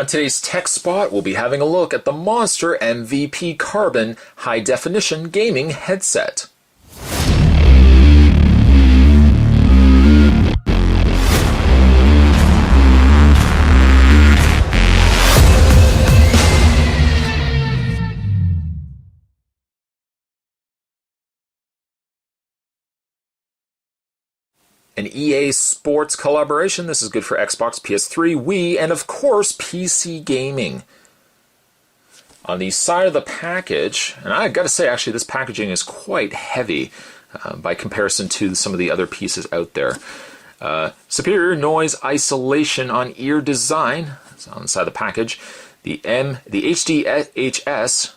On today's Tech Spot, we'll be having a look at the Monster MVP Carbon High Definition Gaming Headset. An EA Sports collaboration. This is good for Xbox, PS3, Wii, and of course PC gaming. On the side of the package, and I gotta say actually this packaging is quite heavy by comparison to some of the other pieces out there. Superior noise isolation on ear design. That's on the side of the package. The HDHS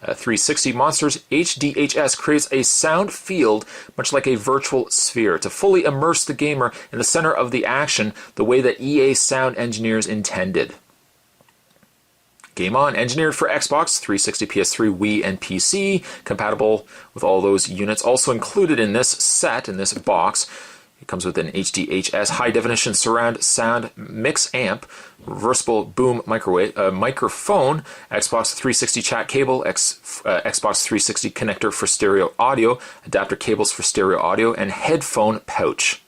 360 Monsters HDHS creates a sound field much like a virtual sphere to fully immerse the gamer in the center of the action the way that EA sound engineers intended. Game on, engineered for Xbox 360, PS3, Wii, and PC, compatible with all those units. Also included in this set, in this box, it comes with an HDHS high-definition surround sound mix amp, reversible boom microphone, Xbox 360 chat cable, Xbox 360 connector for stereo audio, adapter cables for stereo audio, and headphone pouch.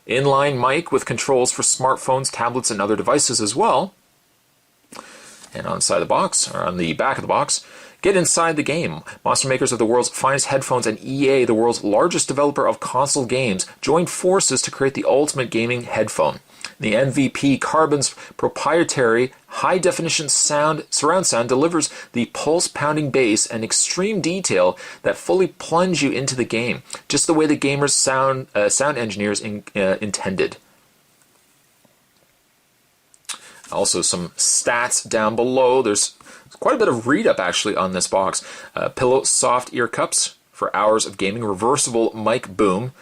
Inline mic with controls for smartphones, tablets, and other devices as well. And on the side of the box, or on the back of the box, get inside the game. Monster makers of the world's finest headphones and EA, the world's largest developer of console games, joined forces to create the ultimate gaming headphone. The MVP Carbon's proprietary high-definition surround sound delivers the pulse-pounding bass and extreme detail that fully plunge you into the game, just the way the gamer's sound engineers intended. Also some stats down below. There's quite a bit of read-up actually on this box. Pillow soft ear cups for hours of gaming, reversible mic boom,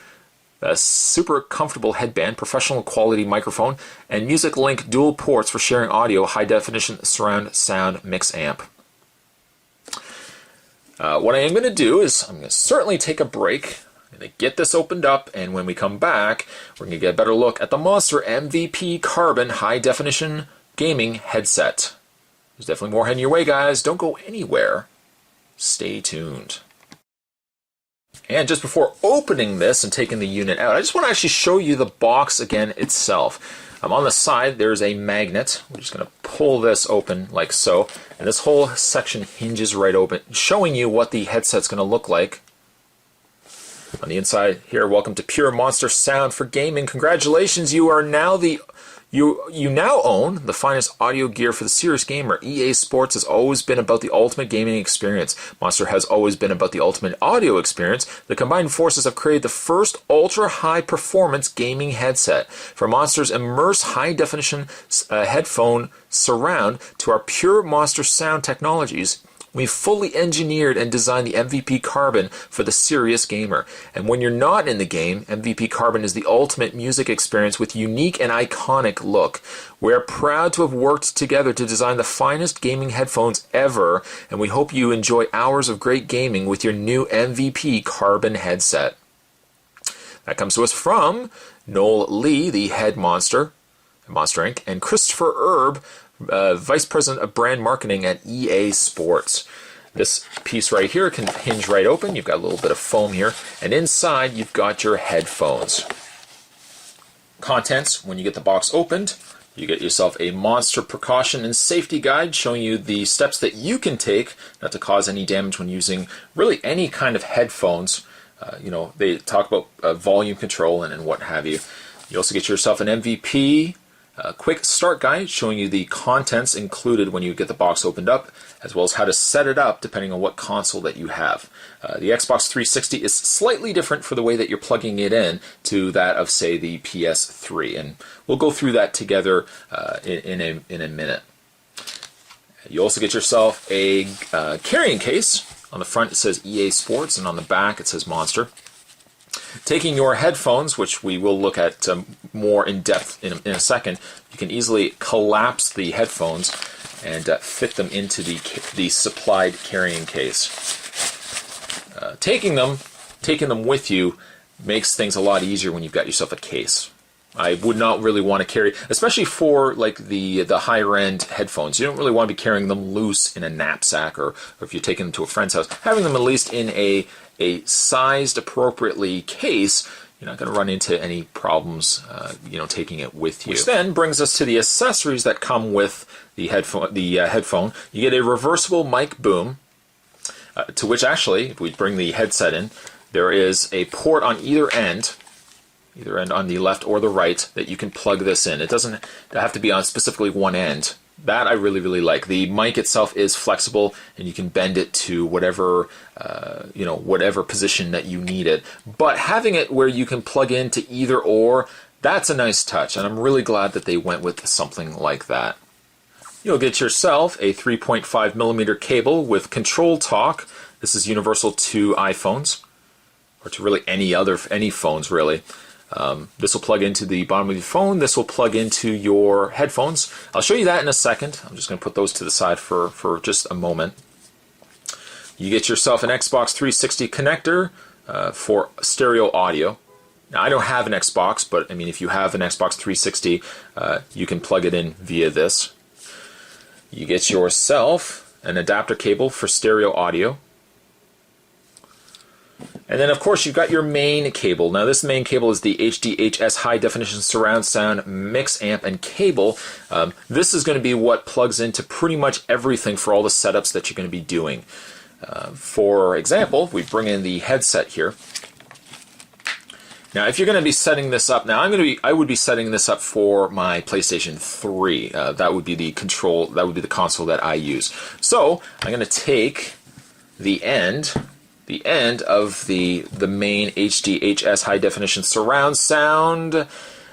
a super comfortable headband, professional quality microphone, and Music Link dual ports for sharing audio, high-definition surround sound mix amp. What I am going to do is I'm going to certainly take a break. I'm going to get this opened up, and when we come back, we're going to get a better look at the Monster MVP Carbon high-definition gaming headset. There's definitely more heading your way, guys. Don't go anywhere. Stay tuned. And just before opening this and taking the unit out, I just want to actually show you the box again itself. On the side, there's a magnet. We're just going to pull this open like so. And this whole section hinges right open, showing you what the headset's going to look like. On the inside here, welcome to Pure Monster Sound for Gaming. Congratulations, you are now you now own the finest audio gear for the serious gamer. EA Sports has always been about the ultimate gaming experience. Monster has always been about the ultimate audio experience. The combined forces have created the first ultra-high performance gaming headset. From Monster's immerse high-definition headphone surround to our Pure Monster Sound technologies, we fully engineered and designed the MVP Carbon for the serious gamer. And when you're not in the game, MVP Carbon is the ultimate music experience with unique and iconic look. We're proud to have worked together to design the finest gaming headphones ever, and we hope you enjoy hours of great gaming with your new MVP Carbon headset. That comes to us from Noel Lee, the head Monster Inc., and Christopher Erb, Vice President of Brand Marketing at EA Sports. This piece right here can hinge right open. You've got a little bit of foam here, and inside you've got your headphones. Contents: when you get the box opened, you get yourself a Monster precaution and safety guide showing you the steps that you can take not to cause any damage when using really any kind of headphones. They talk about volume control and what have you. You also get yourself an MVP quick start guide showing you the contents included when you get the box opened up, as well as how to set it up depending on what console that you have. The Xbox 360 is slightly different for the way that you're plugging it in to that of, say, the PS3, and we'll go through that together in a minute. You also get yourself a carrying case. On the front it says EA Sports, and on the back it says Monster. Taking your headphones, which we will look at more in depth in a second, you can easily collapse the headphones and fit them into the supplied carrying case. Taking them with you makes things a lot easier when you've got yourself a case. I would not really want to carry, especially for like the higher end headphones. You don't really want to be carrying them loose in a knapsack, or if you're taking them to a friend's house. Having them at least in a sized appropriately case, you're not going to run into any problems, taking it with you. Which then brings us to the accessories that come with the headphone. You get a reversible mic boom, to which actually, if we bring the headset in, there is a port on either end on the left or the right, that you can plug this in. It doesn't have to be on specifically one end. That I really, really like. The mic itself is flexible, and you can bend it to whatever, whatever position that you need it. But having it where you can plug into either or, that's a nice touch, and I'm really glad that they went with something like that. You'll get yourself a 3.5 millimeter cable with control talk. This is universal to iPhones, or to really any phones really. This will plug into the bottom of your phone. This will plug into your headphones. I'll show you that in a second. I'm just going to put those to the side for just a moment. You get yourself an Xbox 360 connector for stereo audio. Now, I don't have an Xbox, but I mean, if you have an Xbox 360, you can plug it in via this. You get yourself an adapter cable for stereo audio. And then, of course, you've got your main cable. Now, this main cable is the HDHS High Definition Surround Sound Mix Amp and Cable. This is going to be what plugs into pretty much everything for all the setups that you're going to be doing. For example, we bring in the headset here. Now, if you're going to be setting this up, I would be setting this up for my PlayStation 3. That would be the console that I use. So, I'm going to take the end of the main HDHS High Definition Surround Sound.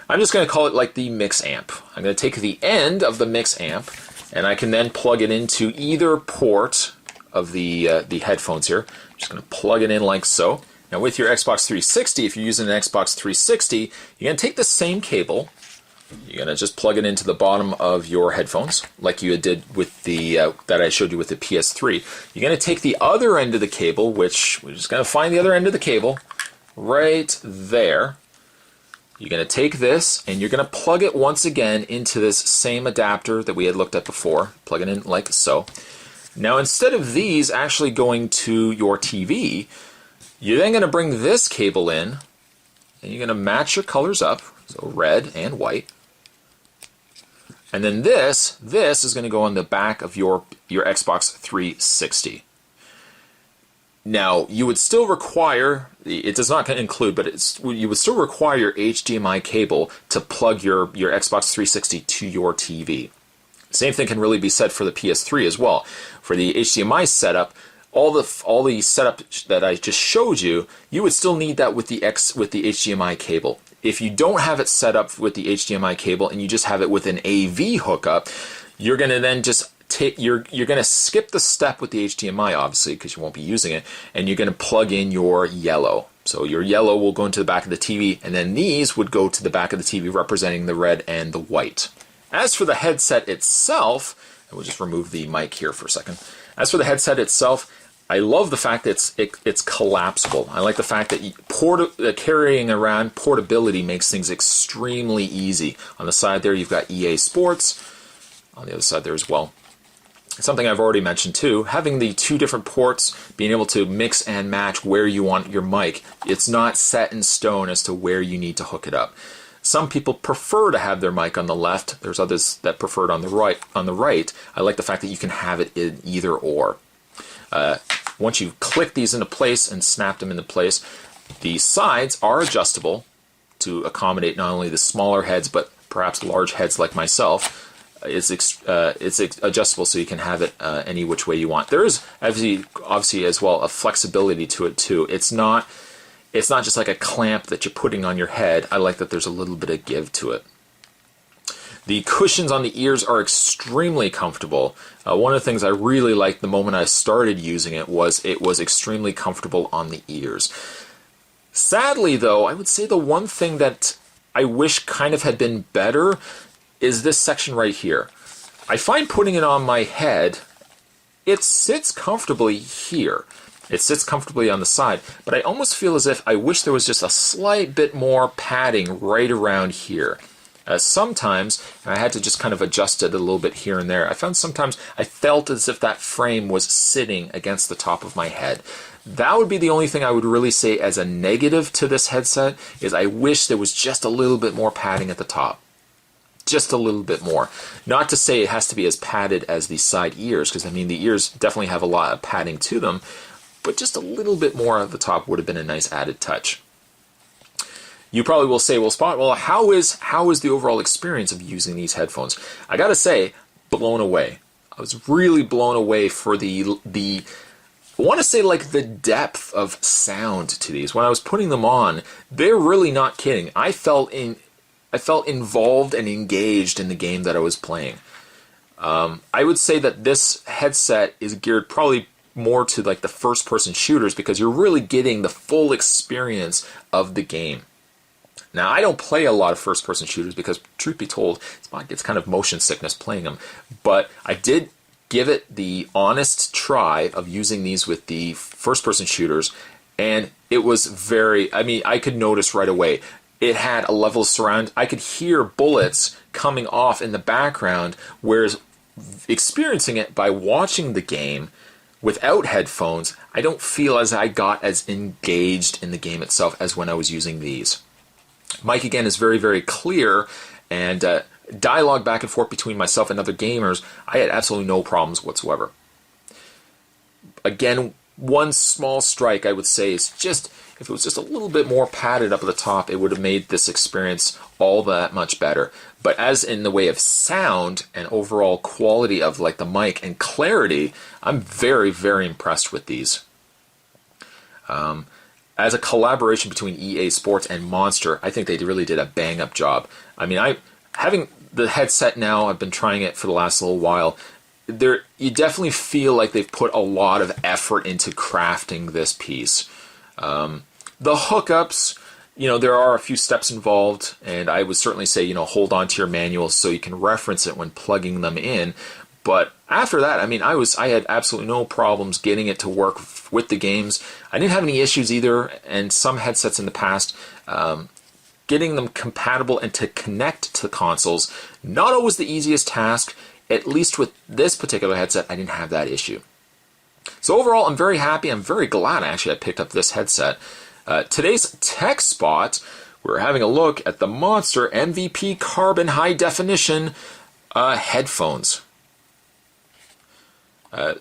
I'm just going to call it like the mix amp. I'm going to take the end of the mix amp, and I can then plug it into either port of the headphones here. I'm just going to plug it in like so. Now with your Xbox 360, if you're using an Xbox 360, you're going to take the same cable. You're going to just plug it into the bottom of your headphones, like you did with the that I showed you with the PS3. You're going to take the other end of the cable, which we're just going to find the other end of the cable right there. You're going to take this, and you're going to plug it once again into this same adapter that we had looked at before. Plug it in like so. Now, instead of these actually going to your TV, you're then going to bring this cable in, and you're going to match your colors up, so red and white. And then this is going to go on the back of your Xbox 360. Now, you would still require, it does not include, but you would still require your HDMI cable to plug your Xbox 360 to your TV. Same thing can really be said for the PS3 as well. For the HDMI setup, all the setup that I just showed you, you would still need that with the HDMI cable. If you don't have it set up with the HDMI cable and you just have it with an AV hookup, you're going to then just you're going to skip the step with the HDMI, obviously, because you won't be using it, and you're going to plug in your yellow. So your yellow will go into the back of the TV, and then these would go to the back of the TV representing the red and the white. As for the headset itself, and we'll just remove the mic here for a second. As for the headset itself, I love the fact that it's collapsible. I like the fact that carrying around portability makes things extremely easy. On the side there, you've got EA Sports. On the other side there as well. Something I've already mentioned too, having the two different ports, being able to mix and match where you want your mic. It's not set in stone as to where you need to hook it up. Some people prefer to have their mic on the left. There's others that prefer it on the right. I like the fact that you can have it in either or. Once you click these into place and snap them into place, the sides are adjustable to accommodate not only the smaller heads, but perhaps large heads like myself. It's adjustable so you can have it any which way you want. There is obviously as well a flexibility to it too. It's not just like a clamp that you're putting on your head. I like that there's a little bit of give to it. The cushions on the ears are extremely comfortable. One of the things I really liked the moment I started using it was extremely comfortable on the ears. Sadly, though, I would say the one thing that I wish kind of had been better is this section right here. I find putting it on my head, it sits comfortably here. It sits comfortably on the side, but I almost feel as if I wish there was just a slight bit more padding right around here. Sometimes, and I had to just kind of adjust it a little bit here and there, I found sometimes I felt as if that frame was sitting against the top of my head. That would be the only thing I would really say as a negative to this headset, is I wish there was just a little bit more padding at the top. Just a little bit more. Not to say it has to be as padded as the side ears, because I mean the ears definitely have a lot of padding to them, but just a little bit more at the top would have been a nice added touch. You probably will say, well, Spot, well, how is the overall experience of using these headphones? I gotta say, blown away. I was really blown away for the I want to say like the depth of sound to these. When I was putting them on, they're really not kidding. I felt involved and engaged in the game that I was playing. I would say that this headset is geared probably more to like the first-person shooters, because you're really getting the full experience of the game. Now, I don't play a lot of first-person shooters because, truth be told, it gets kind of motion sickness playing them. But I did give it the honest try of using these with the first-person shooters, and it was I could notice right away. It had a level of surround. I could hear bullets coming off in the background, whereas experiencing it by watching the game without headphones, I don't feel as I got as engaged in the game itself as when I was using these. Mic, again, is very, very clear, and dialogue back and forth between myself and other gamers, I had absolutely no problems whatsoever. Again, one small strike I would say is just, if it was just a little bit more padded up at the top, it would have made this experience all that much better. But as in the way of sound and overall quality of like the mic and clarity, I'm very, very impressed with these. As a collaboration between EA Sports and Monster, I think they really did a bang-up job. I mean, having the headset now, I've been trying it for the last little while. You definitely feel like they've put a lot of effort into crafting this piece. The hookups, there are a few steps involved, and I would certainly say, hold on to your manuals so you can reference it when plugging them in. But after that, I mean, I had absolutely no problems getting it to work with the games. I didn't have any issues either, and some headsets in the past, getting them compatible and to connect to the consoles, not always the easiest task. At least with this particular headset, I didn't have that issue. So overall, I'm very happy. I'm very glad actually I picked up this headset. Today's tech spot, we're having a look at the Monster MVP Carbon High Definition headphones. I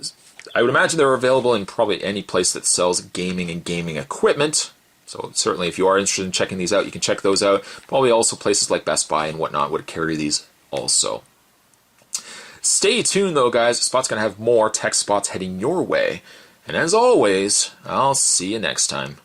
would imagine they're available in probably any place that sells gaming and gaming equipment. So certainly if you are interested in checking these out, you can check those out. Probably also places like Best Buy and whatnot would carry these also. Stay tuned though, guys. Spot's going to have more tech spots heading your way. And as always, I'll see you next time.